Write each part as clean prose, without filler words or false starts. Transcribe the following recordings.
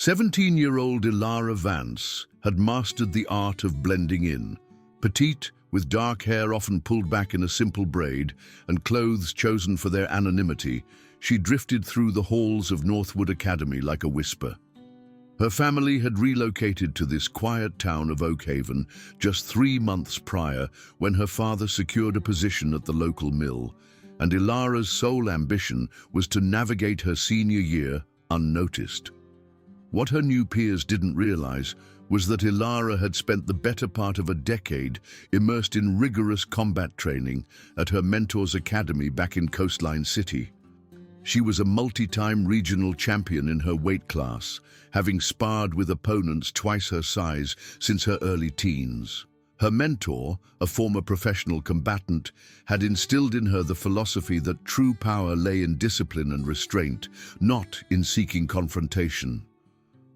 17-year-old Ilara Vance had mastered the art of blending in. Petite, with dark hair often pulled back in a simple braid and clothes chosen for their anonymity, she drifted through the halls of Northwood Academy like a whisper. Her family had relocated to this quiet town of Oakhaven just 3 months prior when her father secured a position at the local mill, and Ilara's sole ambition was to navigate her senior year unnoticed. What her new peers didn't realize was that Ilara had spent the better part of a decade immersed in rigorous combat training at her mentor's academy back in Coastline City. She was a multi-time regional champion in her weight class, having sparred with opponents twice her size since her early teens. Her mentor, a former professional combatant, had instilled in her the philosophy that true power lay in discipline and restraint, not in seeking confrontation.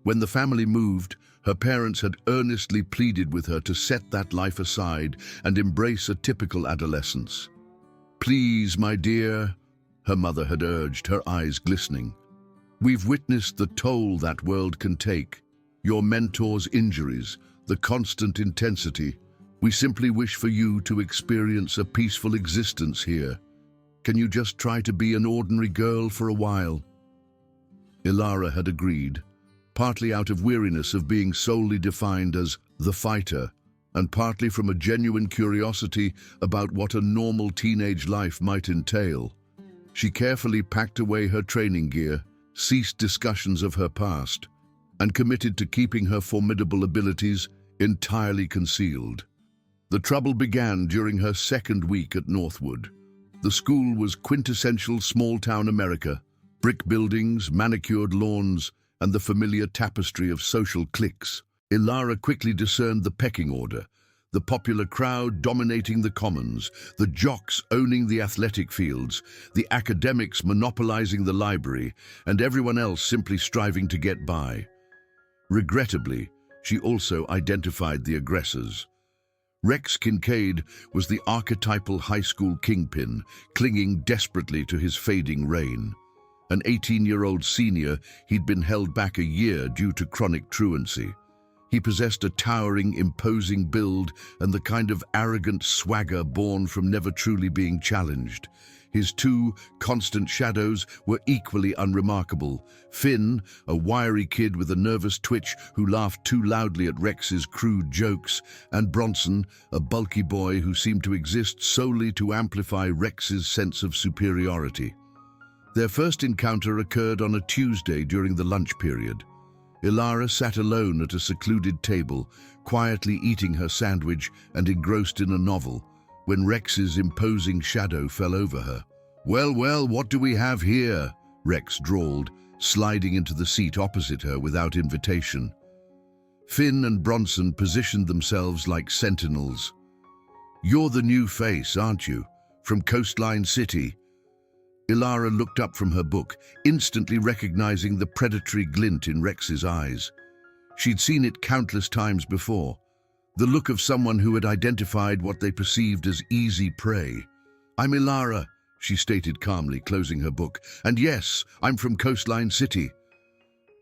When the family moved, her parents had earnestly pleaded with her to set that life aside and embrace a typical adolescence. "Please, my dear," her mother had urged, her eyes glistening. "We've witnessed the toll that world can take. Your mentor's injuries, the constant intensity. We simply wish for you to experience a peaceful existence here. Can you just try to be an ordinary girl for a while?" Ilara had agreed, partly out of weariness of being solely defined as the fighter, and partly from a genuine curiosity about what a normal teenage life might entail. She carefully packed away her training gear, ceased discussions of her past, and committed to keeping her formidable abilities entirely concealed. The trouble began during her second week at Northwood. The school was quintessential small-town America: brick buildings, manicured lawns, and the familiar tapestry of social cliques. Ilara quickly discerned the pecking order: the popular crowd dominating the commons, the jocks owning the athletic fields, the academics monopolizing the library, and everyone else simply striving to get by. Regrettably, she also identified the aggressors. Rex Kincaid was the archetypal high school kingpin, clinging desperately to his fading reign. An 18-year-old senior, he'd been held back a year due to chronic truancy. He possessed a towering, imposing build and the kind of arrogant swagger born from never truly being challenged. His two constant shadows were equally unremarkable: Finn, a wiry kid with a nervous twitch who laughed too loudly at Rex's crude jokes, and Bronson, a bulky boy who seemed to exist solely to amplify Rex's sense of superiority. Their first encounter occurred on a Tuesday during the lunch period. Ilara sat alone at a secluded table, quietly eating her sandwich and engrossed in a novel, when Rex's imposing shadow fell over her. Well, what do we have here?" Rex drawled, sliding into the seat opposite her without invitation. Finn and Bronson positioned themselves like sentinels. "You're the new face, aren't you? From Coastline City?" Ilara looked up from her book, instantly recognizing the predatory glint in Rex's eyes. She'd seen it countless times before. The look of someone who had identified what they perceived as easy prey. "I'm Ilara," she stated calmly, closing her book. "And yes, I'm from Coastline City."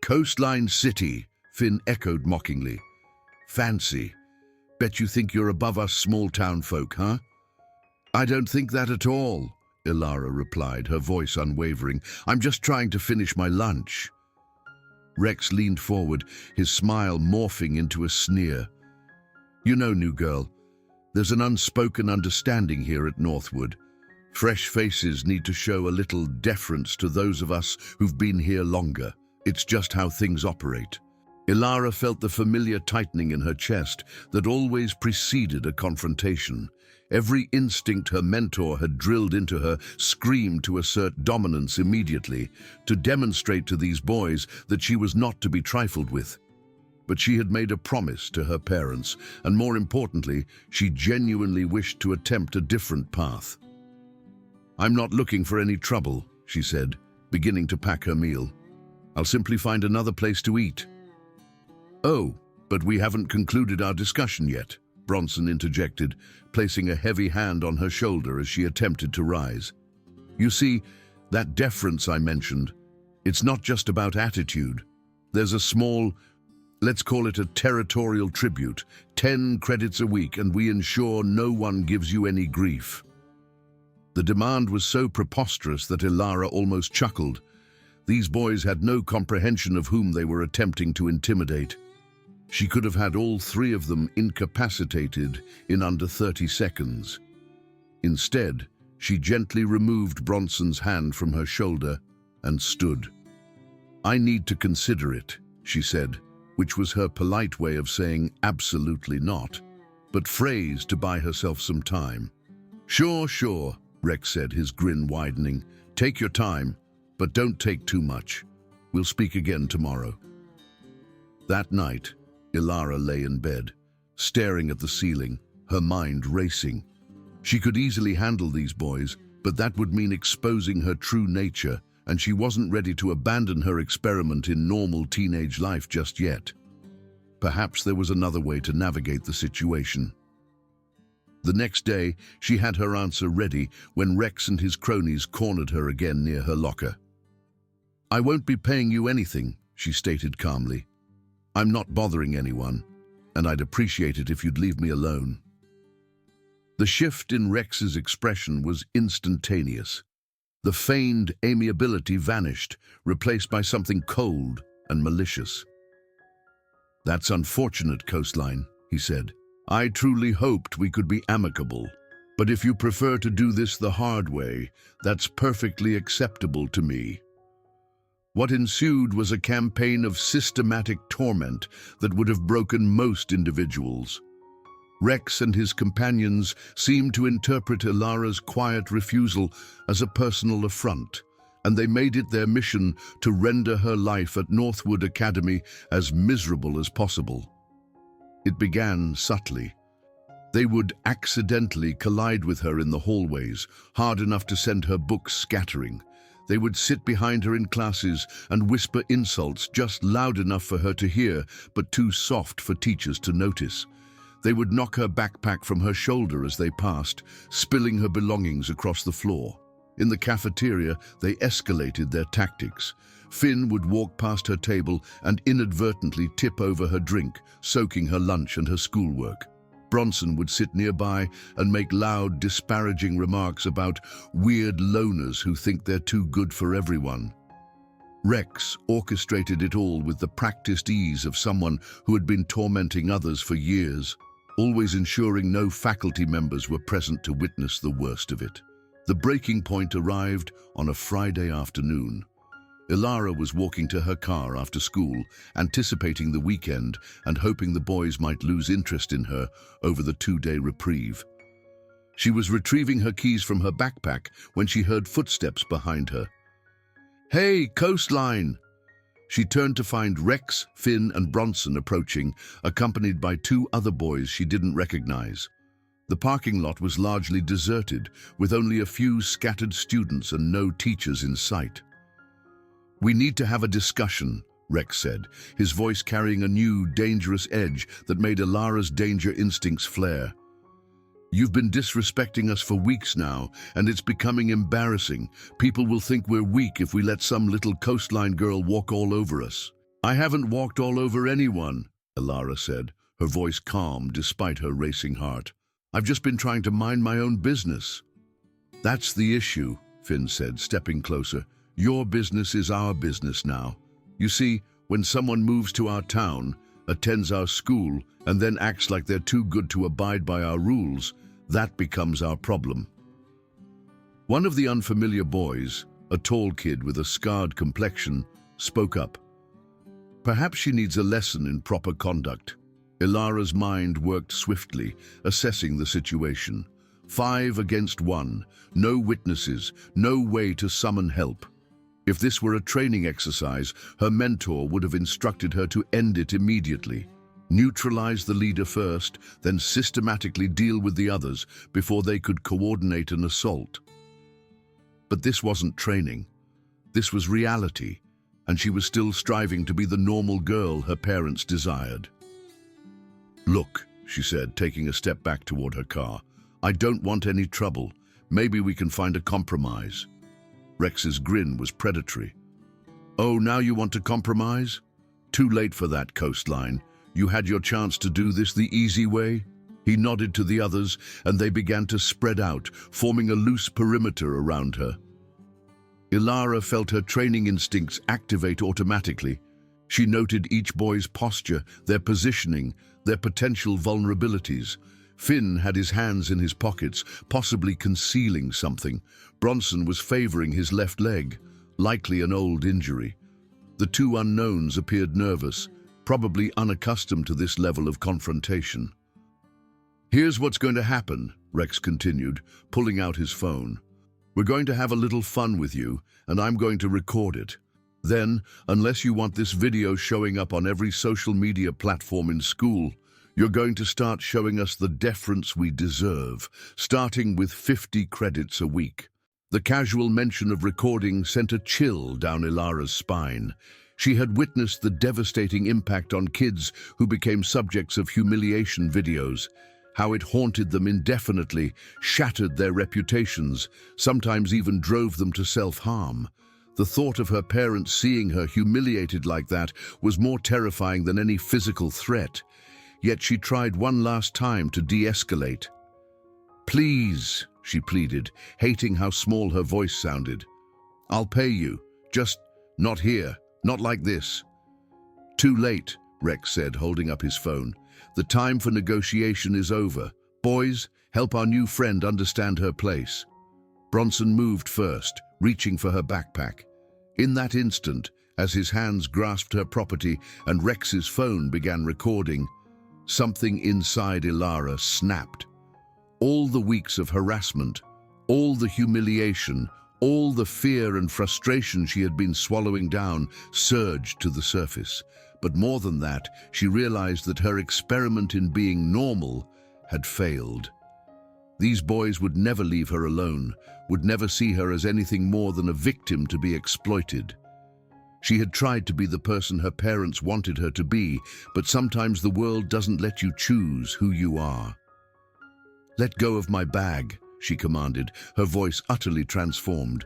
"Coastline City," Finn echoed mockingly. "Fancy. Bet you think you're above us small-town folk, huh?" "I don't think that at all," Ilara replied, her voice unwavering. "I'm just trying to finish my lunch." Rex leaned forward, his smile morphing into a sneer. "You know, new girl, there's an unspoken understanding here at Northwood. Fresh faces need to show a little deference to those of us who've been here longer. It's just how things operate." Ilara felt the familiar tightening in her chest that always preceded a confrontation. Every instinct her mentor had drilled into her screamed to assert dominance immediately, to demonstrate to these boys that she was not to be trifled with. But she had made a promise to her parents, and more importantly, she genuinely wished to attempt a different path. "I'm not looking for any trouble," she said, beginning to pack her meal. "I'll simply find another place to eat." "Oh, but we haven't concluded our discussion yet," Bronson interjected, placing a heavy hand on her shoulder as she attempted to rise. "You see, that deference I mentioned, it's not just about attitude. There's a small, let's call it a territorial tribute, 10 credits a week, and we ensure no one gives you any grief. The demand was so preposterous that Ilara almost chuckled. These boys had no comprehension of whom they were attempting to intimidate. She could have had all 3 of them incapacitated in under 30 seconds. Instead, she gently removed Bronson's hand from her shoulder and stood. "I need to consider it," she said, which was her polite way of saying absolutely not, but phrased to buy herself some time. Sure, Rex said, his grin widening. "Take your time, but don't take too much. We'll speak again tomorrow." That night, Ilara lay in bed, staring at the ceiling, her mind racing. She could easily handle these boys, but that would mean exposing her true nature, and she wasn't ready to abandon her experiment in normal teenage life just yet. Perhaps there was another way to navigate the situation. The next day, she had her answer ready when Rex and his cronies cornered her again near her locker. "I won't be paying you anything," she stated calmly. "I'm not bothering anyone, and I'd appreciate it if you'd leave me alone." The shift in Rex's expression was instantaneous. The feigned amiability vanished, replaced by something cold and malicious. "That's unfortunate, Coastline," he said. "I truly hoped we could be amicable, but if you prefer to do this the hard way, that's perfectly acceptable to me." What ensued was a campaign of systematic torment that would have broken most individuals. Rex and his companions seemed to interpret Ilara's quiet refusal as a personal affront, and they made it their mission to render her life at Northwood Academy as miserable as possible. It began subtly. They would accidentally collide with her in the hallways, hard enough to send her books scattering. They would sit behind her in classes and whisper insults just loud enough for her to hear, but too soft for teachers to notice. They would knock her backpack from her shoulder as they passed, spilling her belongings across the floor. In the cafeteria, they escalated their tactics. Finn would walk past her table and inadvertently tip over her drink, soaking her lunch and her schoolwork. Bronson would sit nearby and make loud, disparaging remarks about weird loners who think they're too good for everyone. Rex orchestrated it all with the practiced ease of someone who had been tormenting others for years, always ensuring no faculty members were present to witness the worst of it. The breaking point arrived on a Friday afternoon. Ilara was walking to her car after school, anticipating the weekend and hoping the boys might lose interest in her over the 2-day reprieve. She was retrieving her keys from her backpack when she heard footsteps behind her. "Hey, Coastline!" She turned to find Rex, Finn, and Bronson approaching, accompanied by 2 other boys she didn't recognize. The parking lot was largely deserted, with only a few scattered students and no teachers in sight. "We need to have a discussion," Rex said, his voice carrying a new, dangerous edge that made Ilara's danger instincts flare. "You've been disrespecting us for weeks now, and it's becoming embarrassing. People will think we're weak if we let some little Coastline girl walk all over us." "I haven't walked all over anyone," Ilara said, her voice calm despite her racing heart. "I've just been trying to mind my own business." "That's the issue," Finn said, stepping closer. "Your business is our business now. You see, when someone moves to our town, attends our school, and then acts like they're too good to abide by our rules, that becomes our problem." One of the unfamiliar boys, a tall kid with a scarred complexion, spoke up. "Perhaps she needs a lesson in proper conduct." Ilara's mind worked swiftly, assessing the situation. 5 against 1, no witnesses, no way to summon help. If this were a training exercise, her mentor would have instructed her to end it immediately. Neutralize the leader first, then systematically deal with the others before they could coordinate an assault. But this wasn't training. This was reality, and she was still striving to be the normal girl her parents desired. "Look," she said, taking a step back toward her car. "I don't want any trouble. Maybe we can find a compromise." Rex's grin was predatory. "Oh, now you want to compromise? Too late for that, Coastline. You had your chance to do this the easy way. He nodded to the others, and they began to spread out, forming a loose perimeter around her. Ilara felt her training instincts activate automatically. She noted each boy's posture, their positioning, their potential vulnerabilities. Finn had his hands in his pockets, possibly concealing something. Bronson was favoring his left leg, likely an old injury. The two unknowns appeared nervous, probably unaccustomed to this level of confrontation. "Here's what's going to happen," Rex continued, pulling out his phone. "We're going to have a little fun with you, and I'm going to record it. Then, unless you want this video showing up on every social media platform in school, you're going to start showing us the deference we deserve, starting with 50 credits a week." The casual mention of recording sent a chill down Ilara's spine. She had witnessed the devastating impact on kids who became subjects of humiliation videos, how it haunted them indefinitely, shattered their reputations, sometimes even drove them to self-harm. The thought of her parents seeing her humiliated like that was more terrifying than any physical threat. Yet she tried one last time to de-escalate. "Please," she pleaded, hating how small her voice sounded. "I'll pay you. Just not here. Not like this." "Too late," Rex said, holding up his phone. "The time for negotiation is over. Boys, help our new friend understand her place." Bronson moved first, reaching for her backpack. In that instant, as his hands grasped her property and Rex's phone began recording, something inside Ilara snapped. All the weeks of harassment, all the humiliation, all the fear and frustration she had been swallowing down surged to the surface. But more than that, she realized that her experiment in being normal had failed. These boys would never leave her alone, would never see her as anything more than a victim to be exploited. She had tried to be the person her parents wanted her to be, but sometimes the world doesn't let you choose who you are. "Let go of my bag," she commanded, her voice utterly transformed.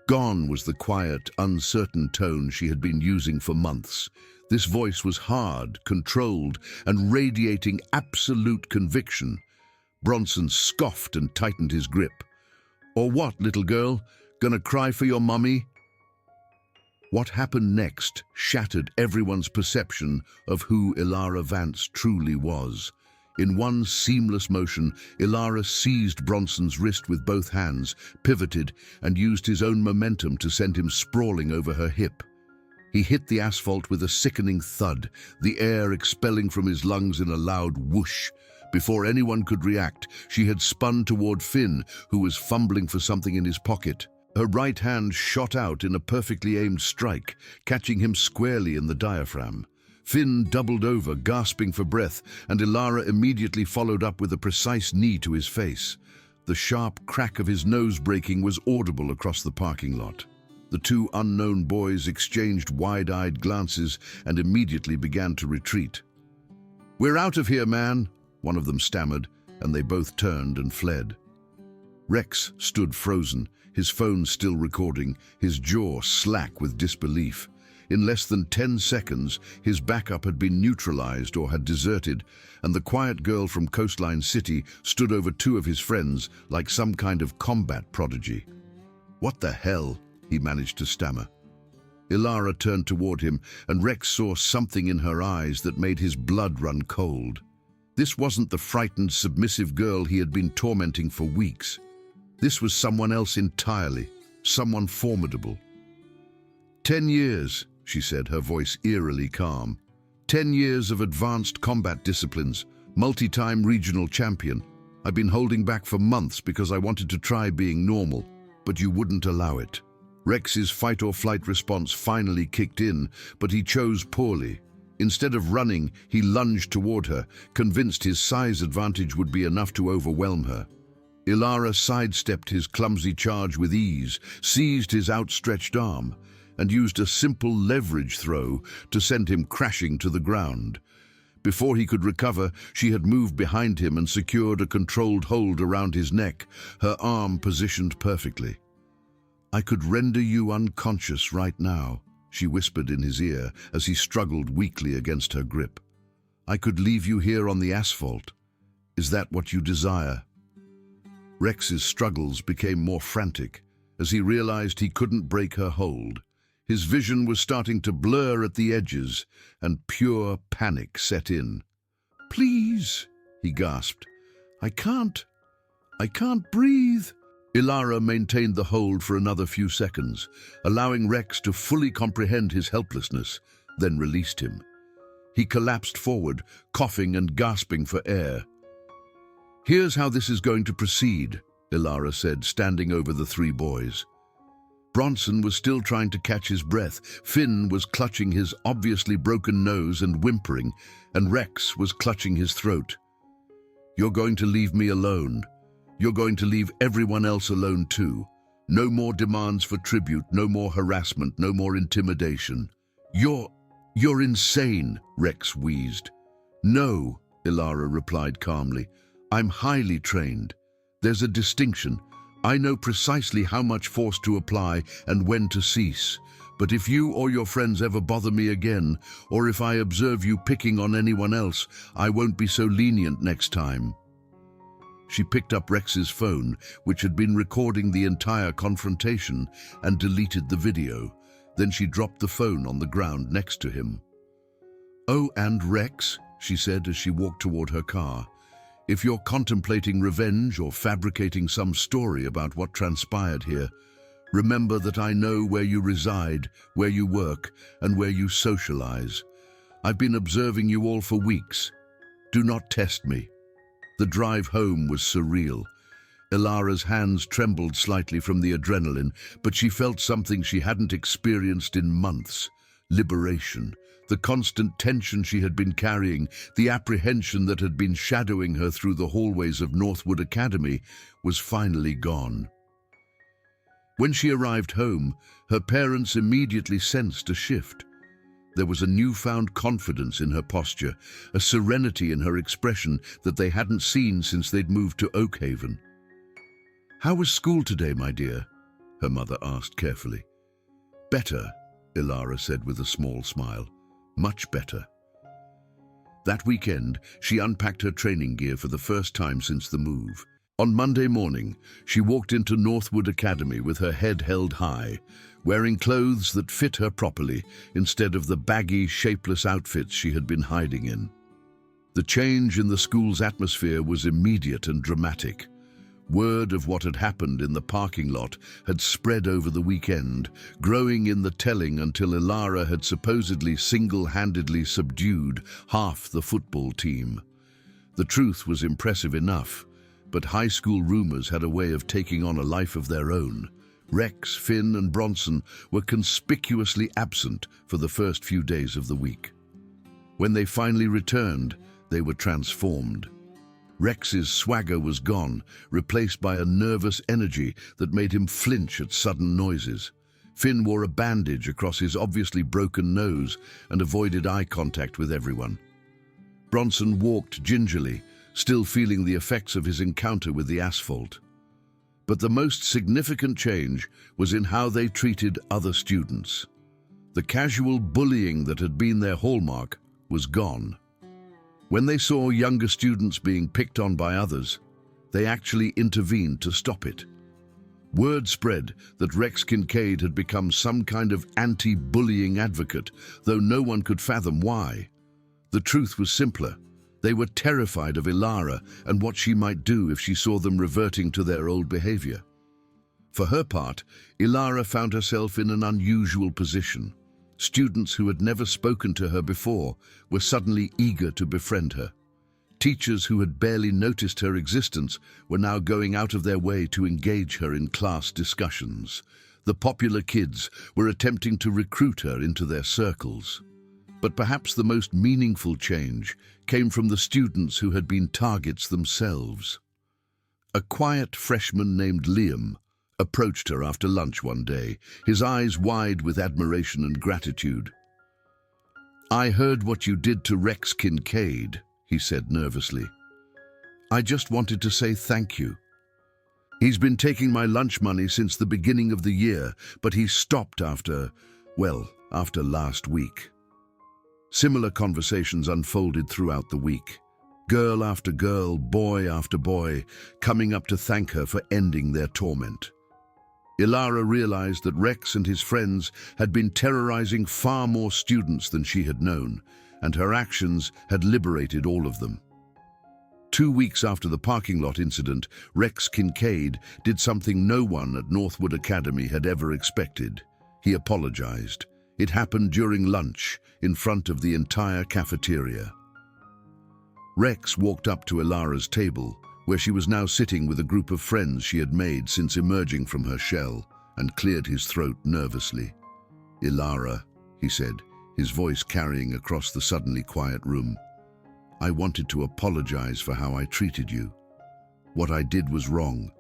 Gone was the quiet, uncertain tone she had been using for months. This voice was hard, controlled, and radiating absolute conviction. Bronson scoffed and tightened his grip. "Or what, little girl? Gonna cry for your mummy?" What happened next shattered everyone's perception of who Ilara Vance truly was. In one seamless motion, Ilara seized Bronson's wrist with both hands, pivoted, and used his own momentum to send him sprawling over her hip. He hit the asphalt with a sickening thud, the air expelling from his lungs in a loud whoosh. Before anyone could react, she had spun toward Finn, who was fumbling for something in his pocket. Her right hand shot out in a perfectly aimed strike, catching him squarely in the diaphragm. Finn doubled over, gasping for breath, and Ilara immediately followed up with a precise knee to his face. The sharp crack of his nose breaking was audible across the parking lot. The two unknown boys exchanged wide-eyed glances and immediately began to retreat. "We're out of here, man," one of them stammered, and they both turned and fled. Rex stood frozen, his phone still recording, his jaw slack with disbelief. In less than 10 seconds, his backup had been neutralized or had deserted, and the quiet girl from Coastline City stood over two of his friends like some kind of combat prodigy. "What the hell?" he managed to stammer. Ilara turned toward him, and Rex saw something in her eyes that made his blood run cold. This wasn't the frightened, submissive girl he had been tormenting for weeks. This was someone else entirely, someone formidable. 10 years, she said, her voice eerily calm. 10 years of advanced combat disciplines, multi-time regional champion. I've been holding back for months because I wanted to try being normal, but you wouldn't allow it. Rex's fight-or-flight response finally kicked in, but he chose poorly. Instead of running, he lunged toward her, convinced his size advantage would be enough to overwhelm her. Ilara sidestepped his clumsy charge with ease, seized his outstretched arm, and used a simple leverage throw to send him crashing to the ground. Before he could recover, she had moved behind him and secured a controlled hold around his neck, her arm positioned perfectly. "I could render you unconscious right now," she whispered in his ear as he struggled weakly against her grip. "I could leave you here on the asphalt. Is that what you desire?" Rex's struggles became more frantic as he realized he couldn't break her hold. His vision was starting to blur at the edges, and pure panic set in. "Please," he gasped. I can't breathe." Ilara maintained the hold for another few seconds, allowing Rex to fully comprehend his helplessness, then released him. He collapsed forward, coughing and gasping for air. "Here's how this is going to proceed," Ilara said, standing over the three boys. Bronson was still trying to catch his breath, Finn was clutching his obviously broken nose and whimpering, and Rex was clutching his throat. "You're going to leave me alone. You're going to leave everyone else alone too. No more demands for tribute, no more harassment, no more intimidation." You're insane," Rex wheezed. "No," Ilara replied calmly. "I'm highly trained. There's a distinction. I know precisely how much force to apply and when to cease. But if you or your friends ever bother me again, or if I observe you picking on anyone else, I won't be so lenient next time." She picked up Rex's phone, which had been recording the entire confrontation, and deleted the video. Then she dropped the phone on the ground next to him. "Oh, and Rex," she said as she walked toward her car, "if you're contemplating revenge or fabricating some story about what transpired here, remember that I know where you reside, where you work, and where you socialize. I've been observing you all for weeks. Do not test me." The drive home was surreal. Ilara's hands trembled slightly from the adrenaline, but she felt something she hadn't experienced in months: liberation. The constant tension she had been carrying, the apprehension that had been shadowing her through the hallways of Northwood Academy, was finally gone. When she arrived home, her parents immediately sensed a shift. There was a newfound confidence in her posture, a serenity in her expression that they hadn't seen since they'd moved to Oakhaven. "How was school today, my dear?" her mother asked carefully. "Better," Ilara said with a small smile. "Much better." That weekend, she unpacked her training gear for the first time since the move. On Monday morning, she walked into Northwood Academy with her head held high, wearing clothes that fit her properly instead of the baggy, shapeless outfits she had been hiding in. The change in the school's atmosphere was immediate and dramatic. Word of what had happened in the parking lot had spread over the weekend, growing in the telling until Ilara had supposedly single-handedly subdued half the football team. The truth was impressive enough, but high school rumors had a way of taking on a life of their own. Rex, Finn, and Bronson were conspicuously absent for the first few days of the week. When they finally returned, they were transformed. Rex's swagger was gone, replaced by a nervous energy that made him flinch at sudden noises. Finn wore a bandage across his obviously broken nose and avoided eye contact with everyone. Bronson walked gingerly, still feeling the effects of his encounter with the asphalt. But the most significant change was in how they treated other students. The casual bullying that had been their hallmark was gone. When they saw younger students being picked on by others, they actually intervened to stop it. Word spread that Rex Kincaid had become some kind of anti-bullying advocate, though no one could fathom why. The truth was simpler. They were terrified of Ilara and what she might do if she saw them reverting to their old behavior. For her part, Ilara found herself in an unusual position. Students who had never spoken to her before were suddenly eager to befriend her. Teachers who had barely noticed her existence were now going out of their way to engage her in class discussions. The popular kids were attempting to recruit her into their circles. But perhaps the most meaningful change came from the students who had been targets themselves. A quiet freshman named Liam approached her after lunch one day, his eyes wide with admiration and gratitude. "I heard what you did to Rex Kincaid," he said nervously. "I just wanted to say thank you. He's been taking my lunch money since the beginning of the year, but he stopped after, well, after last week. Similar conversations unfolded throughout the week. Girl after girl, boy after boy, coming up to thank her for ending their torment. Ilara realized that Rex and his friends had been terrorizing far more students than she had known, and her actions had liberated all of them. 2 weeks after the parking lot incident, Rex Kincaid did something no one at Northwood Academy had ever expected. He apologized. It happened during lunch, in front of the entire cafeteria. Rex walked up to Ilara's table, where she was now sitting with a group of friends she had made since emerging from her shell, and cleared his throat nervously. "Ilara," he said, his voice carrying across the suddenly quiet room, "I wanted to apologize for how I treated you. What I did was wrong,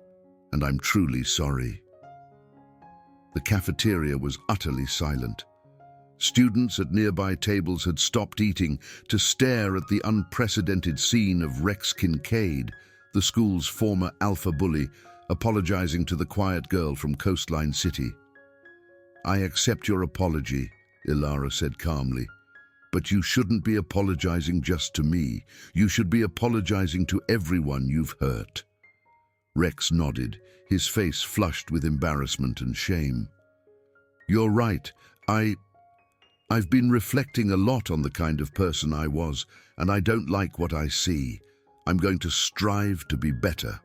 and I'm truly sorry." The cafeteria was utterly silent. Students at nearby tables had stopped eating to stare at the unprecedented scene of Rex Kincaid, the school's former alpha bully, apologizing to the quiet girl from Coastline City. "I accept your apology," Ilara said calmly. "But you shouldn't be apologizing just to me. You should be apologizing to everyone you've hurt." Rex nodded, his face flushed with embarrassment and shame. "You're right. I've been reflecting a lot on the kind of person I was, and I don't like what I see. I'm going to strive to be better."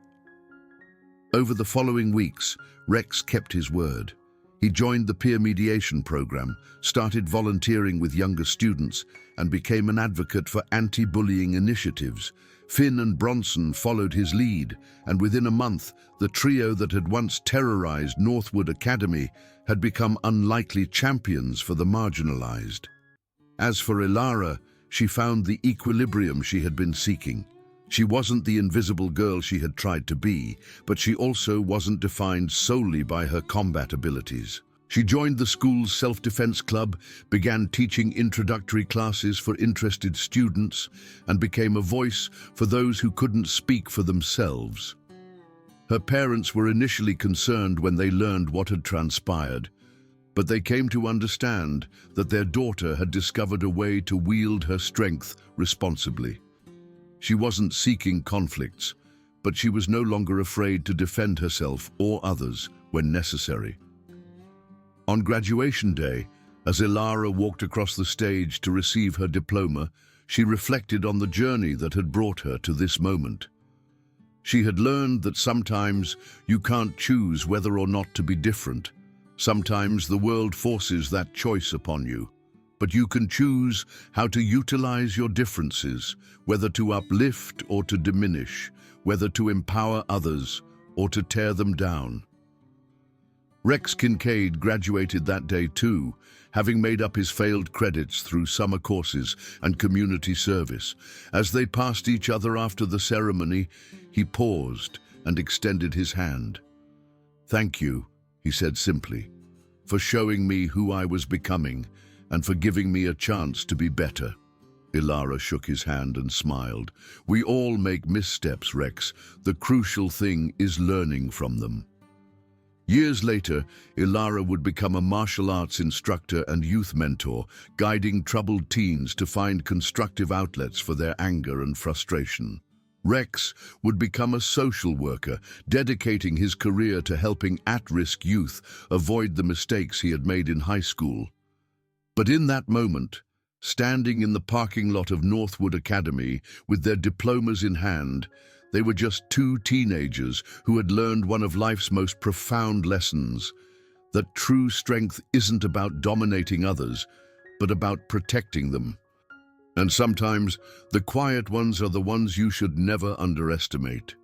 Over the following weeks, Rex kept his word. He joined the peer mediation program, started volunteering with younger students, and became an advocate for anti-bullying initiatives. Finn and Bronson followed his lead, and within a month, the trio that had once terrorized Northwood Academy had become unlikely champions for the marginalized. As for Ilara, she found the equilibrium she had been seeking. She wasn't the invisible girl she had tried to be, but she also wasn't defined solely by her combat abilities. She joined the school's self-defense club, began teaching introductory classes for interested students, and became a voice for those who couldn't speak for themselves. Her parents were initially concerned when they learned what had transpired, but they came to understand that their daughter had discovered a way to wield her strength responsibly. She wasn't seeking conflicts, but she was no longer afraid to defend herself or others when necessary. On graduation day, as Ilara walked across the stage to receive her diploma, she reflected on the journey that had brought her to this moment. She had learned that sometimes you can't choose whether or not to be different. Sometimes the world forces that choice upon you. But you can choose how to utilize your differences, whether to uplift or to diminish, whether to empower others or to tear them down. Rex Kincaid graduated that day too, having made up his failed credits through summer courses and community service. As they passed each other after the ceremony, he paused and extended his hand. "Thank you," he said simply, "for showing me who I was becoming and for giving me a chance to be better." Ilara shook his hand and smiled. "We all make missteps, Rex. The crucial thing is learning from them." Years later, Ilara would become a martial arts instructor and youth mentor, guiding troubled teens to find constructive outlets for their anger and frustration. Rex would become a social worker, dedicating his career to helping at-risk youth avoid the mistakes he had made in high school. But in that moment, standing in the parking lot of Northwood Academy with their diplomas in hand, they were just two teenagers who had learned one of life's most profound lessons, that true strength isn't about dominating others, but about protecting them. And sometimes, the quiet ones are the ones you should never underestimate.